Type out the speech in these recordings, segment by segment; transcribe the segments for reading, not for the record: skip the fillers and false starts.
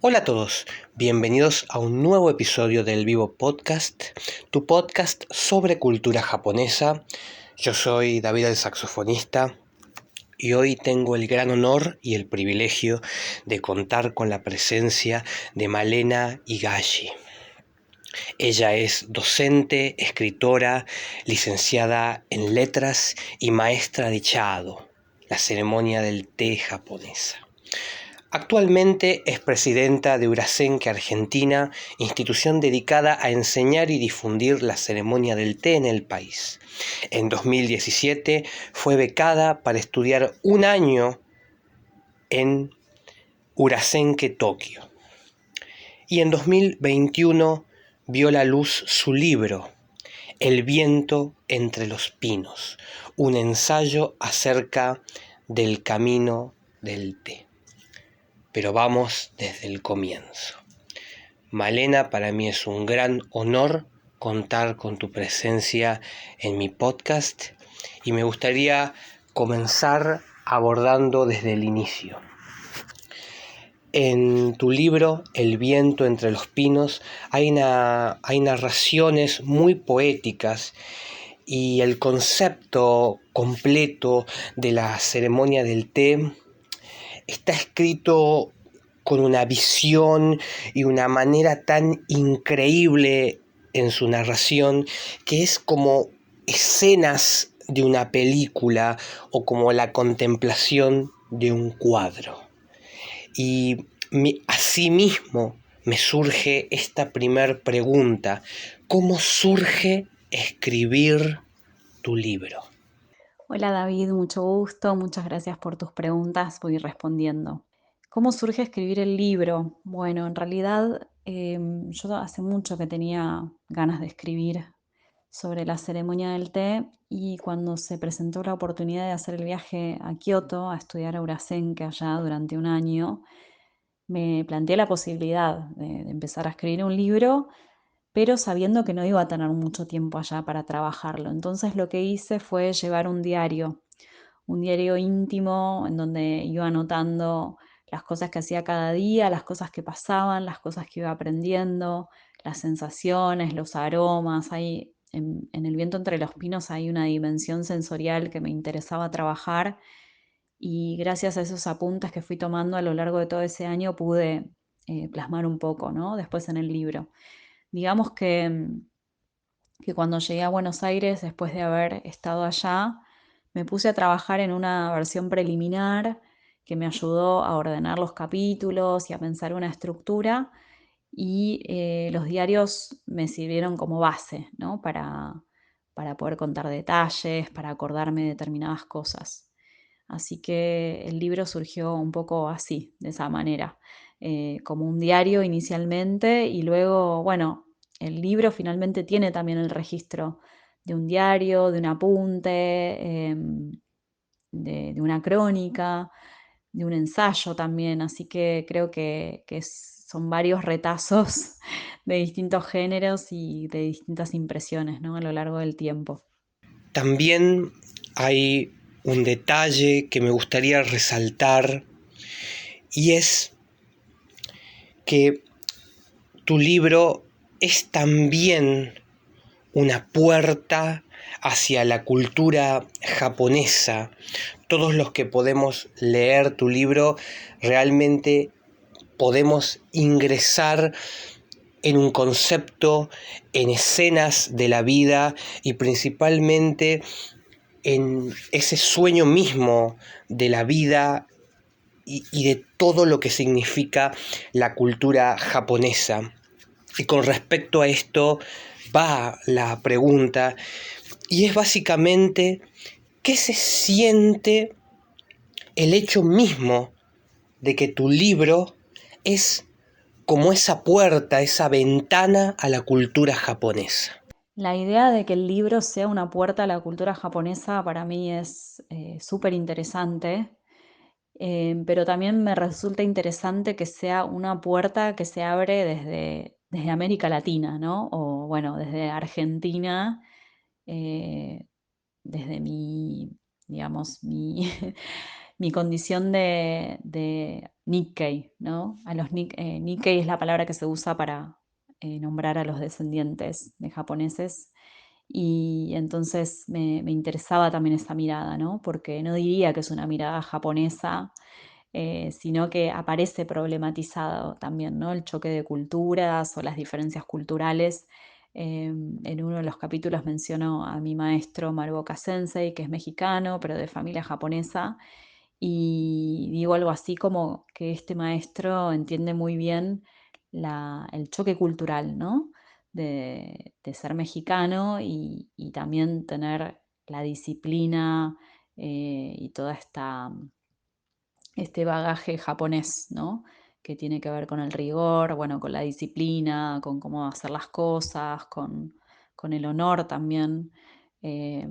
Hola a todos, bienvenidos a un nuevo episodio del Vivo Podcast, tu podcast sobre cultura japonesa. Yo soy David el saxofonista y hoy tengo el gran honor y el privilegio de contar con la presencia de Malena Higashi. Ella es docente, escritora, licenciada en letras y maestra de Chado, la ceremonia del té japonesa. Actualmente es presidenta de Urasenke Argentina, institución dedicada a enseñar y difundir la ceremonia del té en el país. En 2017 fue becada para estudiar un año en Urasenke, Tokio. Y en 2021 vio la luz su libro, El viento entre los pinos, un ensayo acerca del camino del té. Pero vamos desde el comienzo. Malena, para mí es un gran honor contar con tu presencia en mi podcast y me gustaría comenzar abordando desde el inicio. En tu libro, El viento entre los pinos, hay narraciones muy poéticas y el concepto completo de la ceremonia del té está escrito con una visión y una manera tan increíble en su narración que es como escenas de una película o como la contemplación de un cuadro. Y asimismo me surge esta primer pregunta: ¿cómo surge escribir tu libro? Hola David, mucho gusto, muchas gracias por tus preguntas, voy respondiendo. ¿Cómo surge escribir el libro? Bueno, en realidad yo hace mucho que tenía ganas de escribir sobre la ceremonia del té y cuando se presentó la oportunidad de hacer el viaje a Kioto a estudiar a Urasenke allá durante un año, me planteé la posibilidad de empezar a escribir un libro, pero sabiendo que no iba a tener mucho tiempo allá para trabajarlo. Entonces lo que hice fue llevar un diario íntimo en donde iba anotando las cosas que hacía cada día, las cosas que pasaban, las cosas que iba aprendiendo, las sensaciones, los aromas. En El viento entre los pinos hay una dimensión sensorial que me interesaba trabajar y gracias a esos apuntes que fui tomando a lo largo de todo ese año pude plasmar un poco, ¿no? Después en el libro. Digamos que cuando llegué a Buenos Aires, después de haber estado allá, me puse a trabajar en una versión preliminar que me ayudó a ordenar los capítulos y a pensar una estructura. Y los diarios me sirvieron como base, ¿no? Para poder contar detalles, para acordarme de determinadas cosas. Así que el libro surgió un poco así, de esa manera, como un diario inicialmente y luego, bueno, el libro finalmente tiene también el registro de un diario, de un apunte, de una crónica, de un ensayo también, así que creo que son varios retazos de distintos géneros y de distintas impresiones, ¿no? A lo largo del tiempo. También hay un detalle que me gustaría resaltar y es que tu libro es también una puerta hacia la cultura japonesa. Todos los que podemos leer tu libro realmente podemos ingresar en un concepto, en escenas de la vida y principalmente en ese sueño mismo de la vida y de todo lo que significa la cultura japonesa. Y con respecto a esto va la pregunta, y es básicamente: ¿qué se siente el hecho mismo de que tu libro es como esa puerta, esa ventana a la cultura japonesa? La idea de que el libro sea una puerta a la cultura japonesa para mí es súper interesante, pero también me resulta interesante que sea una puerta que se abre desde América Latina, ¿no? O bueno, desde Argentina, eh, desde mi, digamos, mi condición de Nikkei, ¿no? Nikkei es la palabra que se usa para nombrar a los descendientes de japoneses. Y entonces me interesaba también esa mirada, ¿no? Porque no diría que es una mirada japonesa, sino que aparece problematizado también, ¿no? El choque de culturas o las diferencias culturales. En uno de los capítulos menciono a mi maestro Maruoka Sensei, que es mexicano, pero de familia japonesa, y digo algo así como que este maestro entiende muy bien el choque cultural, ¿no? De ser mexicano y también tener la disciplina y toda este bagaje japonés, ¿no? Que tiene que ver con el rigor, bueno, con la disciplina, con cómo hacer las cosas, con el honor también, eh,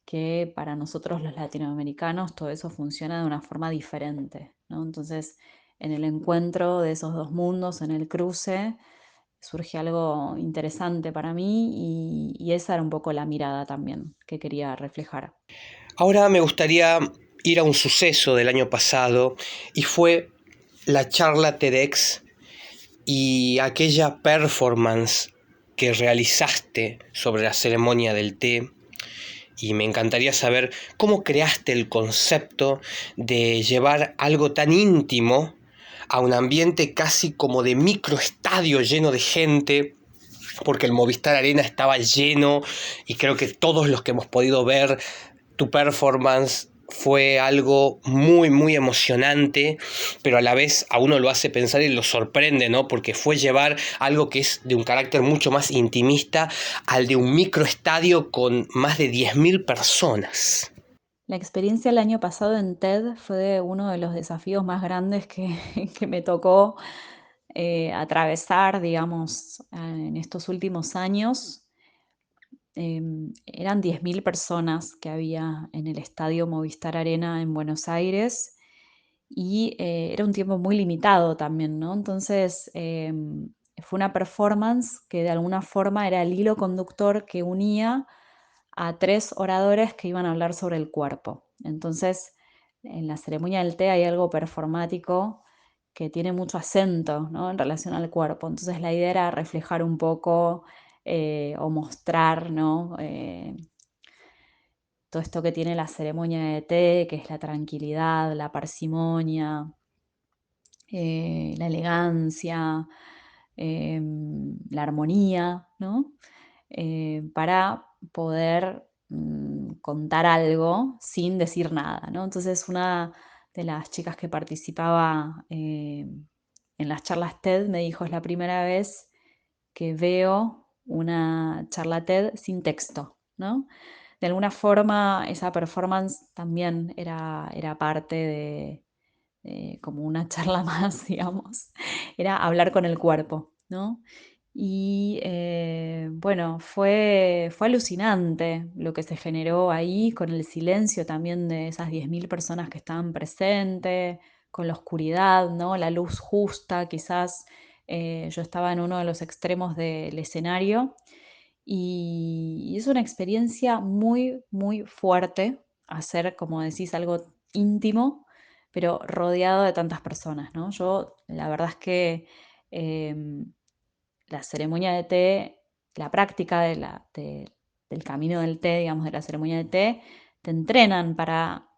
que para nosotros los latinoamericanos todo eso funciona de una forma diferente, ¿no? Entonces, en el encuentro de esos dos mundos, en el cruce, surge algo interesante para mí y esa era un poco la mirada también que quería reflejar. Ahora me gustaría ir a un suceso del año pasado y fue la charla TEDx y aquella performance que realizaste sobre la ceremonia del té. Y me encantaría saber cómo creaste el concepto de llevar algo tan íntimo a un ambiente casi como de microestadio lleno de gente, porque el Movistar Arena estaba lleno y creo que todos los que hemos podido ver tu performance fue algo muy, muy emocionante, pero a la vez a uno lo hace pensar y lo sorprende, ¿no? Porque fue llevar algo que es de un carácter mucho más intimista al de un microestadio con más de 10.000 personas. La experiencia el año pasado en TED fue uno de los desafíos más grandes que me tocó atravesar, digamos, en estos últimos años. Eran 10.000 personas que había en el estadio Movistar Arena en Buenos Aires y era un tiempo muy limitado también, ¿no? Entonces fue una performance que de alguna forma era el hilo conductor que unía a tres oradores que iban a hablar sobre el cuerpo. Entonces, en la ceremonia del té hay algo performático que tiene mucho acento, ¿no? En relación al cuerpo. Entonces, la idea era reflejar un poco o mostrar, ¿no? Todo esto que tiene la ceremonia de té, que es la tranquilidad, la parsimonia, la elegancia, la armonía, ¿no? Para poder contar algo sin decir nada, ¿no? Entonces una de las chicas que participaba en las charlas TED me dijo, es la primera vez que veo una charla TED sin texto, ¿no? De alguna forma esa performance también era parte como una charla más, digamos, era hablar con el cuerpo, ¿no? Y bueno, fue alucinante lo que se generó ahí con el silencio también de esas 10.000 personas que estaban presentes, con la oscuridad, ¿no? La luz justa, quizás yo estaba en uno de los extremos del escenario y es una experiencia muy, muy fuerte hacer, como decís, algo íntimo, pero rodeado de tantas personas, ¿no? Yo, la verdad es que em, la ceremonia de té, la práctica del camino del té, digamos, de la ceremonia de té, te entrenan para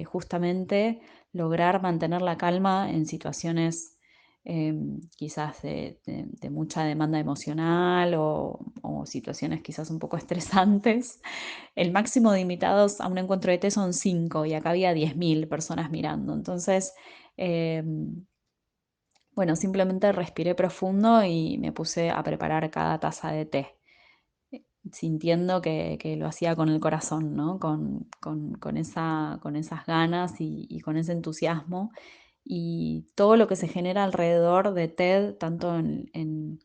justamente lograr mantener la calma en situaciones quizás de mucha demanda emocional o situaciones quizás un poco estresantes. El máximo de invitados a un encuentro de té son 5 y acá había 10.000 personas mirando. Entonces, bueno, simplemente respiré profundo y me puse a preparar cada taza de té, sintiendo que lo hacía con el corazón, ¿no? Con esas ganas y con ese entusiasmo. Y todo lo que se genera alrededor de TED, tanto en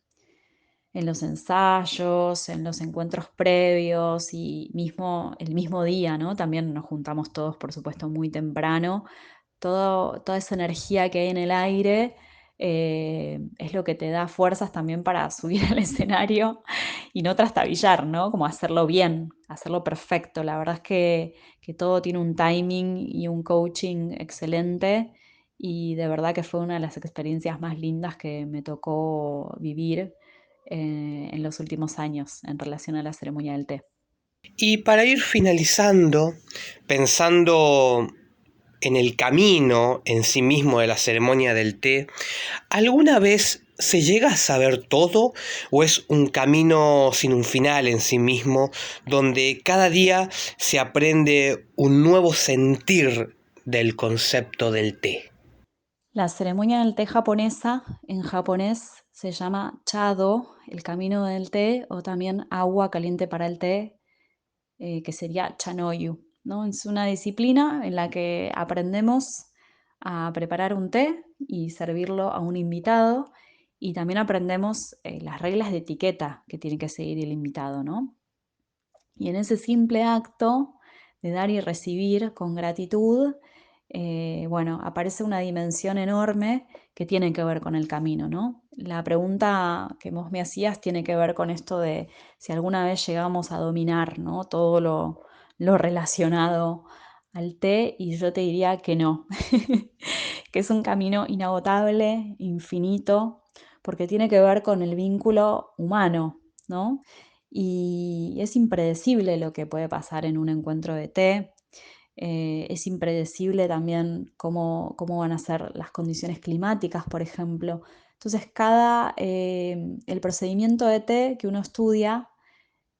los ensayos, en los encuentros previos y mismo el mismo día, ¿no? También nos juntamos todos, por supuesto, muy temprano. Toda esa energía que hay en el aire es lo que te da fuerzas también para subir al escenario y no trastabillar, ¿no? Como hacerlo bien, hacerlo perfecto. La verdad es que todo tiene un timing y un coaching excelente y de verdad que fue una de las experiencias más lindas que me tocó vivir en los últimos años en relación a la ceremonia del té. Y para ir finalizando, pensando en el camino en sí mismo de la ceremonia del té, ¿alguna vez se llega a saber todo o es un camino sin un final en sí mismo, donde cada día se aprende un nuevo sentir del concepto del té? La ceremonia del té japonesa en japonés se llama Chado, el camino del té, o también agua caliente para el té, que sería Chanoyu, ¿no? Es una disciplina en la que aprendemos a preparar un té y servirlo a un invitado y también aprendemos las reglas de etiqueta que tiene que seguir el invitado, ¿no? Y en ese simple acto de dar y recibir con gratitud, bueno, aparece una dimensión enorme que tiene que ver con el camino, ¿no? La pregunta que vos me hacías tiene que ver con esto de si alguna vez llegamos a dominar, ¿no? Todo lo relacionado al té y yo te diría que no, que es un camino inagotable, infinito, porque tiene que ver con el vínculo humano, ¿no? Y es impredecible lo que puede pasar en un encuentro de té. Es impredecible también cómo van a ser las condiciones climáticas, por ejemplo. Entonces, el procedimiento de té que uno estudia,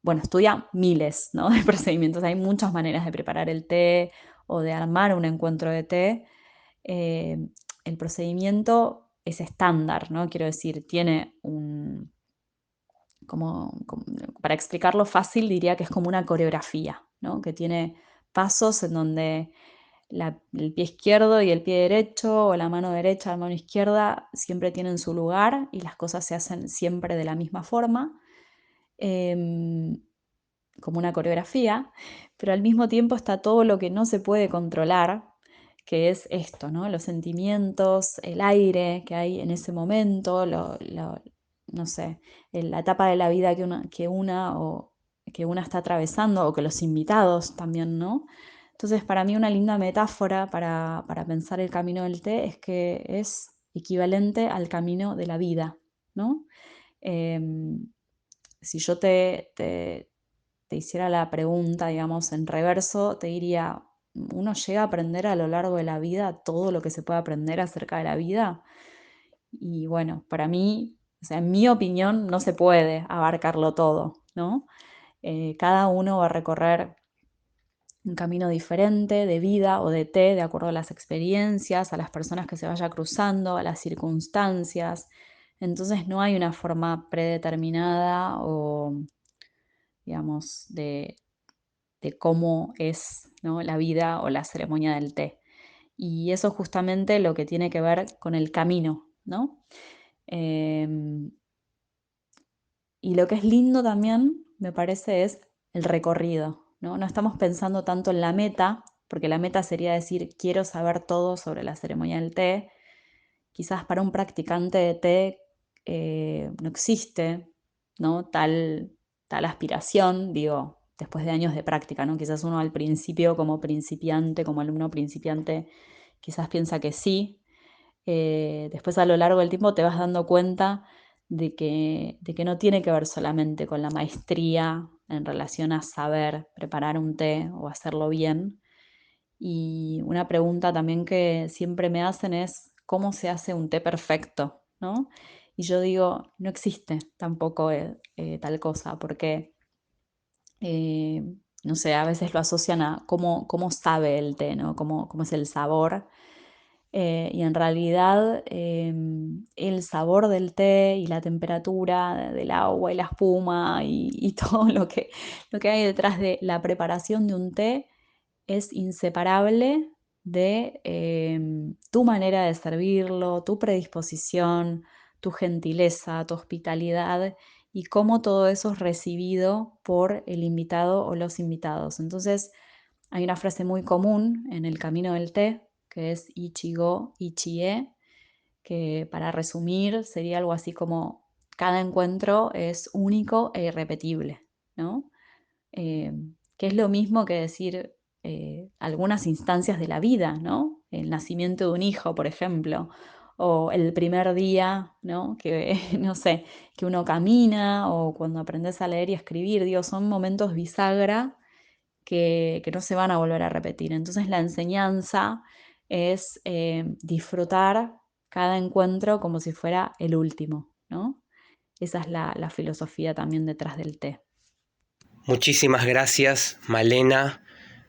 bueno, estudia miles, ¿no? de procedimientos. Hay muchas maneras de preparar el té o de armar un encuentro de té. Eh, el procedimiento es estándar, ¿no? Quiero decir, tiene como para explicarlo fácil, diría que es como una coreografía, ¿no? Que tiene pasos en donde el pie izquierdo y el pie derecho, o la mano derecha, la mano izquierda, siempre tienen su lugar y las cosas se hacen siempre de la misma forma, em, como una coreografía, pero al mismo tiempo está todo lo que no se puede controlar, que es esto, ¿no? Los sentimientos, el aire que hay en ese momento, no sé, la etapa de la vida que una está atravesando o que los invitados también, ¿no? Entonces, para mí una linda metáfora para pensar el camino del té es que es equivalente al camino de la vida, ¿no? Em, si yo te hiciera la pregunta, digamos, en reverso, te diría, ¿uno llega a aprender a lo largo de la vida todo lo que se puede aprender acerca de la vida? Y bueno, para mí, o sea, en mi opinión, no se puede abarcarlo todo, ¿no? Cada uno va a recorrer un camino diferente de vida o de té, de acuerdo a las experiencias, a las personas que se vaya cruzando, a las circunstancias. Entonces no hay una forma predeterminada o, digamos, de cómo es, ¿no? la vida o la ceremonia del té. Y eso es justamente lo que tiene que ver con el camino, ¿no? Em, y lo que es lindo también, me parece, es el recorrido, ¿no? No estamos pensando tanto en la meta, porque la meta sería decir, quiero saber todo sobre la ceremonia del té. Quizás para un practicante de té no existe, ¿no? Tal aspiración, digo, después de años de práctica, ¿no? Quizás uno al principio como principiante, como alumno principiante, quizás piensa que sí. Después a lo largo del tiempo te vas dando cuenta de que no tiene que ver solamente con la maestría en relación a saber preparar un té o hacerlo bien. Y una pregunta también que siempre me hacen es, ¿cómo se hace un té perfecto? ¿No? Y yo digo, no existe tampoco tal cosa, porque, eh, no sé, a veces lo asocian a cómo sabe el té, ¿no? Cómo es el sabor. Y en realidad el sabor del té y la temperatura del agua y la espuma y todo lo que hay detrás de la preparación de un té es inseparable de tu manera de servirlo, tu predisposición, tu gentileza, tu hospitalidad y cómo todo eso es recibido por el invitado o los invitados. Entonces, hay una frase muy común en el camino del té que es Ichigo Ichie, que para resumir sería algo así como cada encuentro es único e irrepetible, ¿no? Que es lo mismo que decir algunas instancias de la vida, ¿no? El nacimiento de un hijo, por ejemplo, o el primer día, ¿no? Que, no sé, que uno camina o cuando aprendes a leer y a escribir, digo, son momentos bisagra que no se van a volver a repetir. Entonces la enseñanza es disfrutar cada encuentro como si fuera el último, ¿no? Esa es la filosofía también detrás del té. Muchísimas gracias, Malena.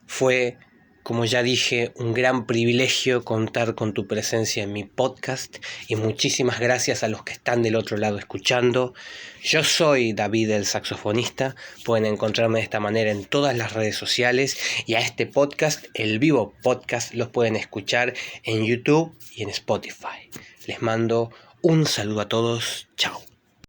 Fue, como ya dije, un gran privilegio contar con tu presencia en mi podcast y muchísimas gracias a los que están del otro lado escuchando. Yo soy David el saxofonista, pueden encontrarme de esta manera en todas las redes sociales y a este podcast, el Vivo Podcast, los pueden escuchar en YouTube y en Spotify. Les mando un saludo a todos, chao.